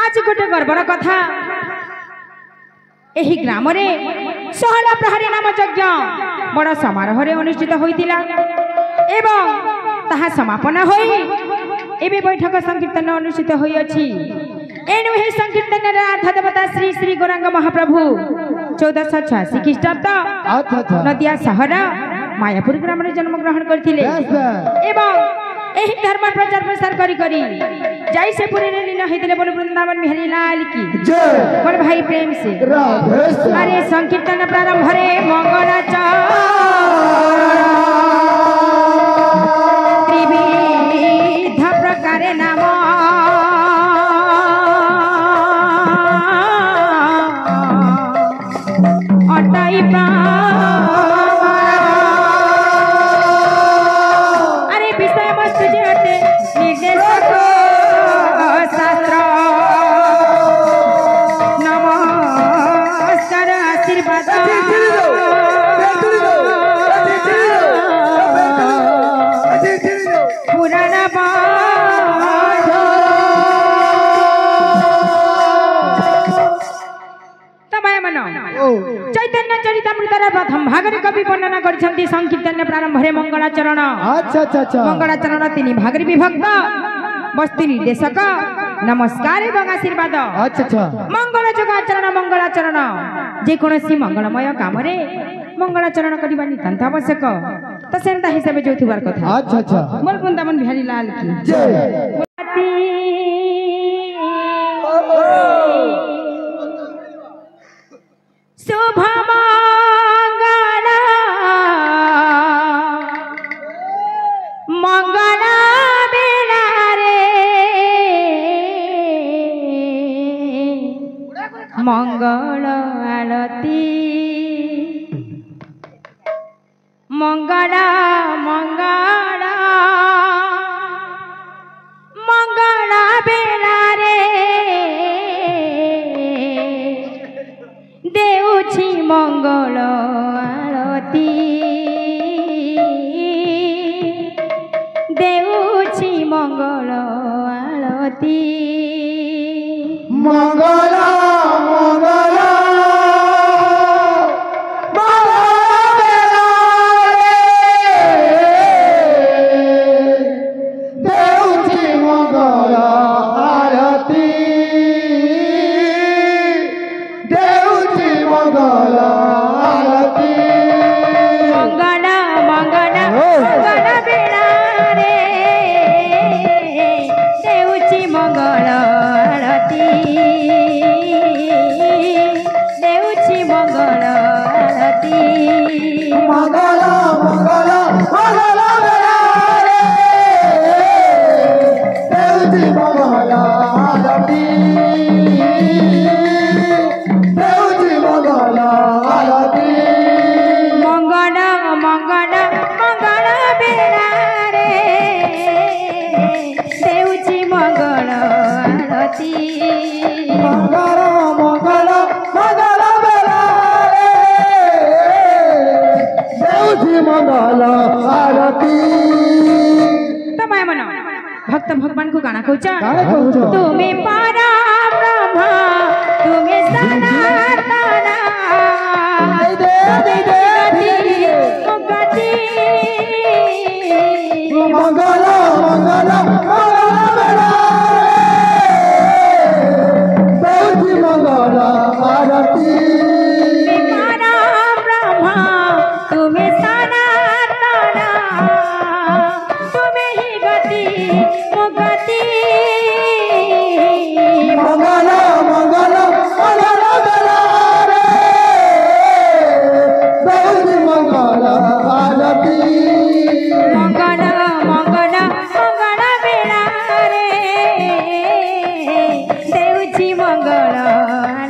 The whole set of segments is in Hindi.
आज गोटे गर्वर कथा एही ग्राम रे 16 प्रहरी नाम यज्ञ बड़ समारोह रे अनुष्ठित होइतिला एवं ताहा समापन होई एबे बैठक संकीर्तन अनुष्ठित होई अछि। एनु हे संकीर्तन रे अर्थ देवता श्री श्री गौरांग महाप्रभु 1486 ख्रीष्टाब्द नदिया शहर मायापुर ग्राम रे जन्म ग्रहण करथिले एवं एही धर्म प्रचार प्रसार करी करी जय से पूरे लीला हेतिले बोल वृंदावन बिहारी लाल की जय। बोल भाई प्रेम से अरे संकीर्तन प्रारंभ रे त्रिविध प्रकारे नाम अटाई चैतन्य चरितामृतर प्रथम भागरे कवि वर्णना करछन्ति संकीर्तन प्रारंभ रे मंगलाचरण। अच्छा मंगलाचरण तीन भागरे विभक्त वस्तु निर्देशक नमस्कार एवं आशीर्वाद। अच्छा मंगल जोग आचरण मंगलाचरण जे कोनसी मंगलमय काम रे मंगलाचरण करबा नितांत आवश्यक तो सेंता हिसाब जोथुबार कथा। अच्छा मोर वृंदावन बिहारी लाल की जय। शुभ मंगल मंगल बेला रे मंगल आरती मंगल मंगल मंगल बेला रे देउछि मंगल आरती देउछि मंगल आरती मंगल मंगल भक्त भगवान को गाना कहूचा तुम्हें पारा ब्रह्मा तुम्हें सनातन मंगल मंगल मंगल आरती पारा ब्रह्मा तुम्हें सनातन तुम्हें ही गति मुक्ति मंगल मंगल मंगल रे बहुत मंगल आरती मंगल मंगल मंगल बेला रे देउछि मंगल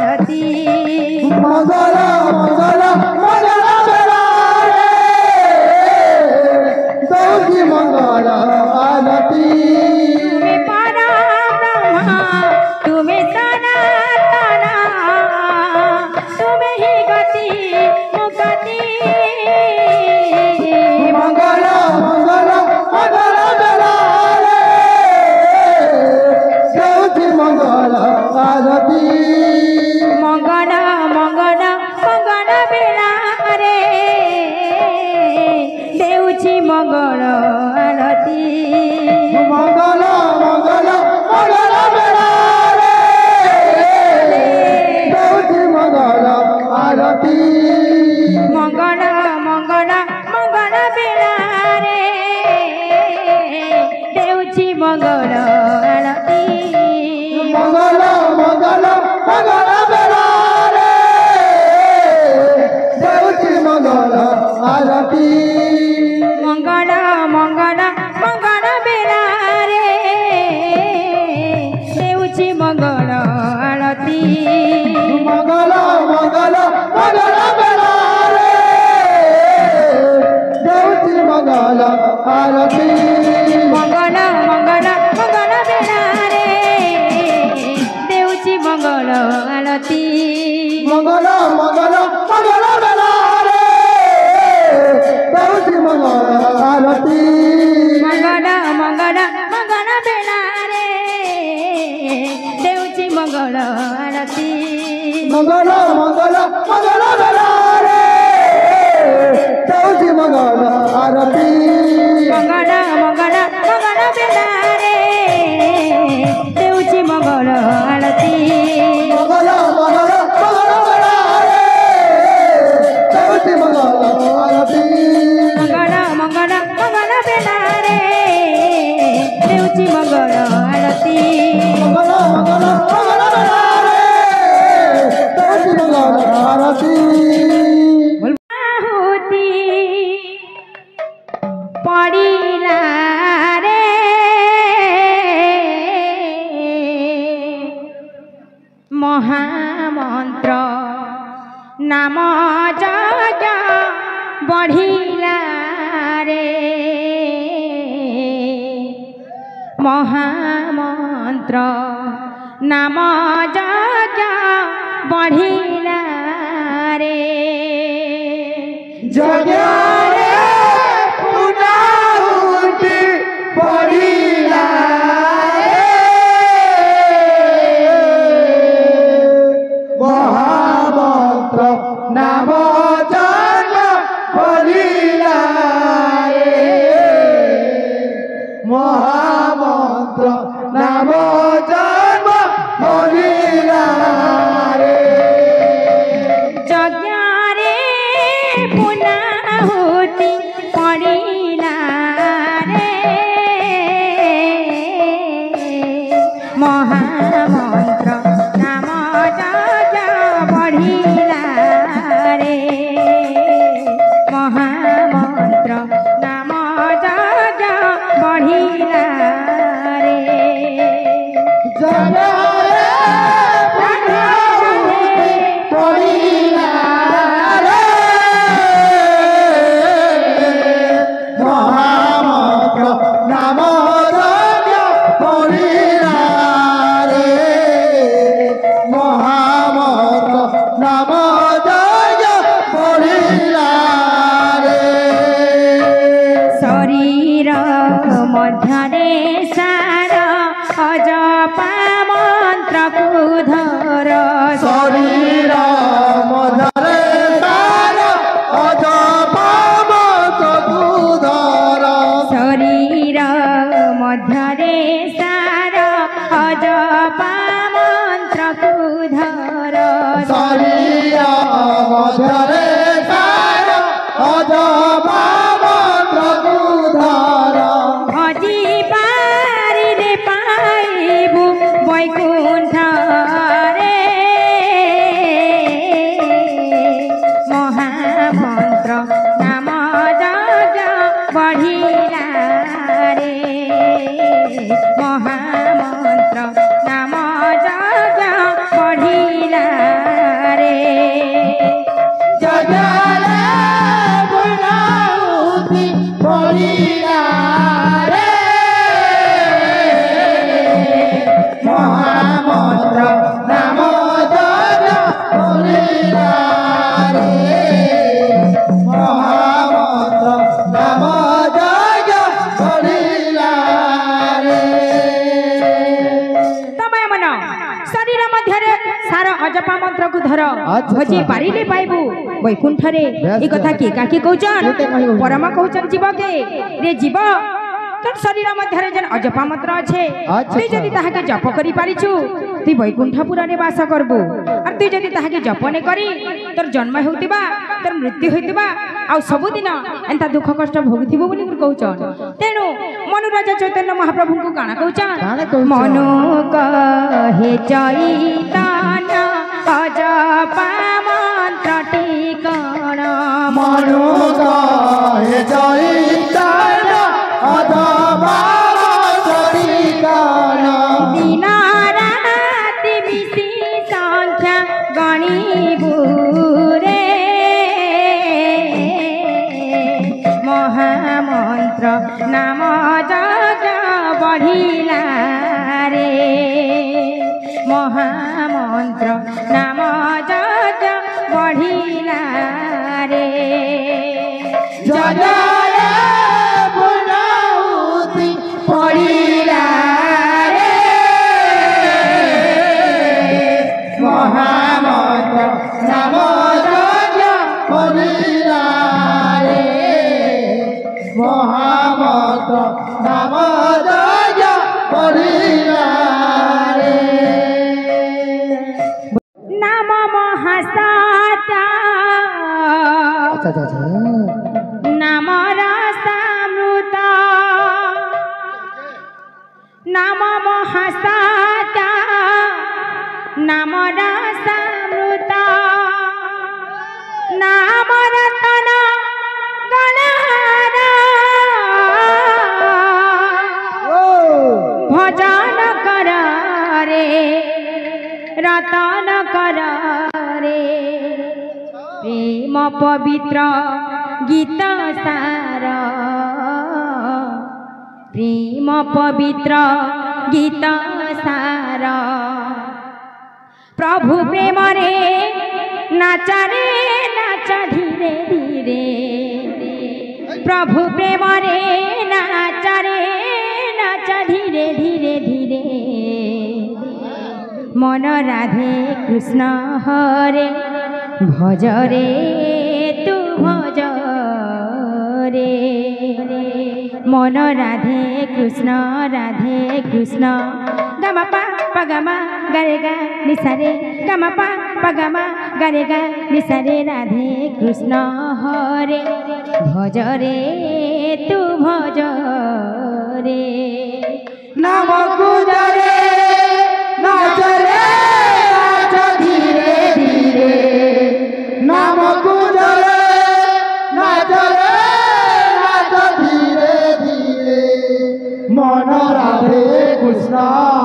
आरती मंगल मंगल मंगल बेला रे देउछि मंगल आरती तुम्हें सनातन तुम्हें ही गति मुक्ति मंगल मंगल मंगल बेला रे देउछि मंगल आरती मंगल मंगल मंगल बेला रे देउची मंगल आरती मंगल मंगल मंगल बेला रे देउची मंगल आरती मंगल मंगल मंगल बेला रे देउची मंगल आरती मंगल मंगल मंगल बेला रे देउची मंगल आरती मंगल मंगल मंगल बेला रे देउची मंगल आरती मंगल मंगल मंगल बेला रे देउची मंगल आरती मंगल मंगल मंगल बेला रे देउची मंगल आरती मंगल मंगल मंगल बेला रे देउची मंगल आरती मंगल मंगल मंगल बेला रे देउची मंगल आरती मंगल मंगल मंगल बेला रे देउची मंगल आरती आहुति पड़िला रे महामंत्र नाम जग बढ़िला रे महामंत्र नाम जग बढ़िला रे जगरे पुनाहुति पड़िला रे महामंत्र नाम जग बढ़िला रे महामंत्र नाम जग बढ़िला रे जज्ञारे पुनाहुति पड़िला रे महामंत्र नाम जग बढ़िला रे महामंत्र नाम जग बढ़िला रे जगरे पुनाहुति पड़िला रे महामंत्र नाम जग बढ़िला रे महामंत्र नाम जग बढ़िला रे शरीर मध्यरे सार अजपा मंत्र कुधर शरीर मधरे तार अजपा मंत्र कुधर शरीर मध्यरे सार अजपा मंत्र कुधर शरीर मधरे तार अजपा मंत्र कुधर भजी पारिले पाइबु वैकुण्ठ रे महामंत्र नाम जग बढ़िला रे महामंत्र नाम जग बढ़िला रे जगरे पुनाहुति पड़िला रे महामंत्र नाम जग बढ़िला रे महामंत्र नाम जग बढ़िला रे तमय मन शरीर मध्यरे सार अजपा मंत्र को धर भजी पारिले पाइबु वैकुंठ रे ए कथा के काकी कहउचन परमा कहउचन जीव के रे जीव तोर शरीर मध्यरे जन अजपा मंत्र अच्छे तुई जदि ताहाके जप करि पारिछु तुई वैकुंठपुर रे वास करबु और तुई जदि ताहाके जप ने करी तोर जन्म हेउतिबा तोर मृत्यु हेउतिबा आ सबुदिन एंता दुख कष्ट भोगुथिबो बोली कहउचन तेनु मनुराजा चैतन्य महाप्रभु को काना कहउचन मनु कहे चैतन्य अजपा मंत्र टिकण मनु চৈতন্য অধমার সঠিকান দিন রাতি মিশি সংখ্যা গণিবু রে মহামন্ত্র নাম যজ্ঞ বঢ়িলা রে মহামন্ত্র নাম যজ্ঞ বঢ়িলা রে জগরে পুনাউতি পড়িলা রে মহামন্ত্র নাম যজ্ঞ পড়িলা রে মহামন্ত্র নাম যজ্ঞ পড়িলা রে নাম মহাসাতা নাম রসামৃত নাম মহাসাতা নাম রসামৃত নাম রতন গণহার ভজন কর রে রতন কর রে প্রেম পবিত্র গীত সার প্রেম পবিত্র গীত সার প্রভু প্রেমরে নাচরে নাচ ধীরে ধীরে প্রভু প্রেমরে নাচরে নাচ ধীরে ধীরে ধীরে মন রাধে কৃষ্ণ হরে ভজরে তু ভজরে মন রাধে কৃষ্ণ গমা পা গমা গরে গা নিসারে গমা পা গমা গরে গা নিসারে রাধে কৃষ্ণ হরে ভজরে তু ভজরে নাম গুজরে নাচরে নাচ ধীরে ধীরে নাম গুজরে নাচরে নাচ ধীরে ধীরে মন রাধে কৃষ্ণ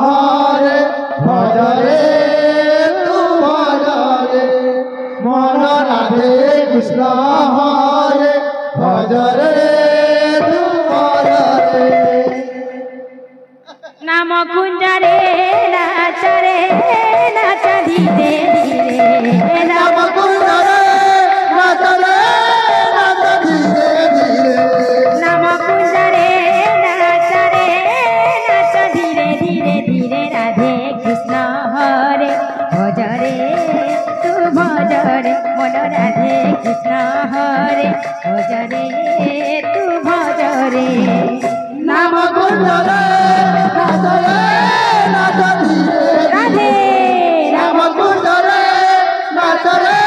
হরে ভজরে তু ভজরে মন রাধে কৃষ্ণ হরে ভজরে তু ভজরে নাম কুঞ্জরে নাচরে নাচ ধীরে ধীরে নাম কুঞ্জরে নাচরে নাচ ধীরে ধীরে নাম কুঞ্জরে নাচরে নাচ ধীরে ধীরে ধীরে রাধে কৃষ্ণ হরে ভজরে তু ভজরে মন রাধে কৃষ্ণ হরে ভজরে তু ভজরে নাম কুঞ্জরে নাচরে নাচ ধীরে রাধে নাম কুঞ্জরে নাচরে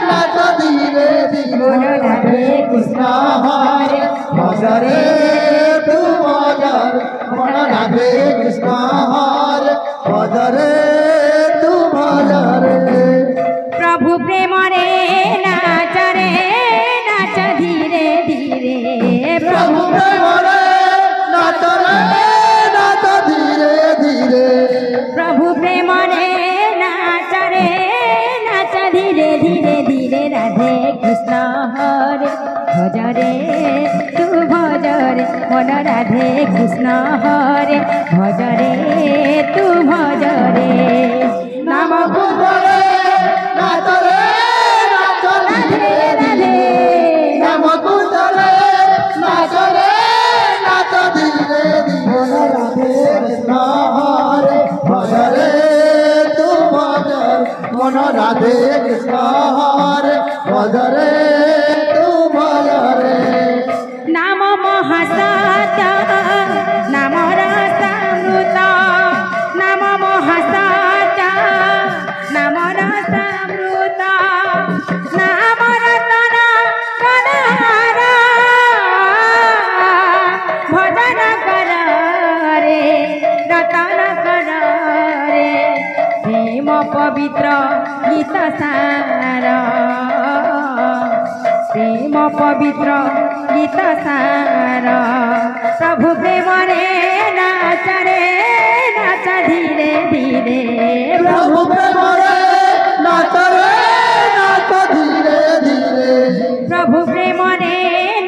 নাচ ধীরে ধীরে রাধে কৃষ্ণ হরে ভজরে তু ভজরে মন রাধে কৃষ্ণ হরে ভজরে তু ভজরে প্রভু প্রেমরে নাচরে নাচ ধীরে ধীরে প্রভু প্রেমরে নাচরে নাচ ধীরে ধীরে প্রভু প্রেমরে নাচরে নাচ ধীরে ধীরে ধীরে রাধে কৃষ্ণ হরে ভজরে তু ভজরে মন রাধে কৃষ্ণ হরে ভজরে তু ভজরে নাম কুঞ্জরে নাচরে নাচ রাধে রাধে নাম কুঞ্জরে নাচরে নাচ ধীরে ধীরে রাধে কৃষ্ণ হরে ভজরে তু ভজর মন রাধে কৃষ্ণ হরে ভজরে তু ভজরে নাম মহাসাত নাম রসামৃত নাম মহাসাত নাম রসামৃত নাম রতন গণহার ভজন কর রে রতন কর রে প্রেম পবিত্র গীত সার প্রেম পবিত্র গীত সার প্রভু প্রেমরে নাচ রে নাচ ধীরে ধীরে প্রভু প্রেমরে নাচ রে নাচ ধীরে ধীরে প্রভু প্রেমরে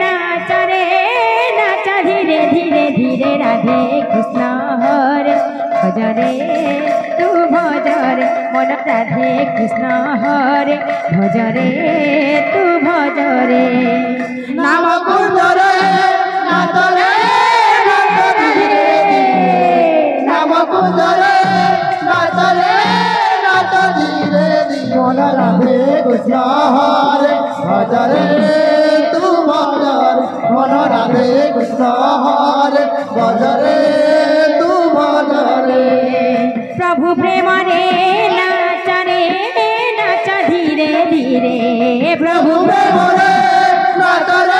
নাচ রে নাচ ধীরে ধীরে ধীরে রাধে কৃষ্ণ হরে ভজরে তু ভজরে মন রাধে কৃষ্ণ হরে ভজরে তু ভজরে নাম কুঞ্জরে নাচ রে নাচ ধীরে নাম কুঞ্জরে নাচ রে নাচ ধীরে ধীরে মন রাধে কৃষ্ণ হরে ভজরে তু ভজরে মন রাধে কৃষ্ণ হরে ভজরে তু ভজরে প্রভু প্রেমরে নাচ রে নাচ ধীরে ধীরে প্রভু প্রেমরে নাচ রে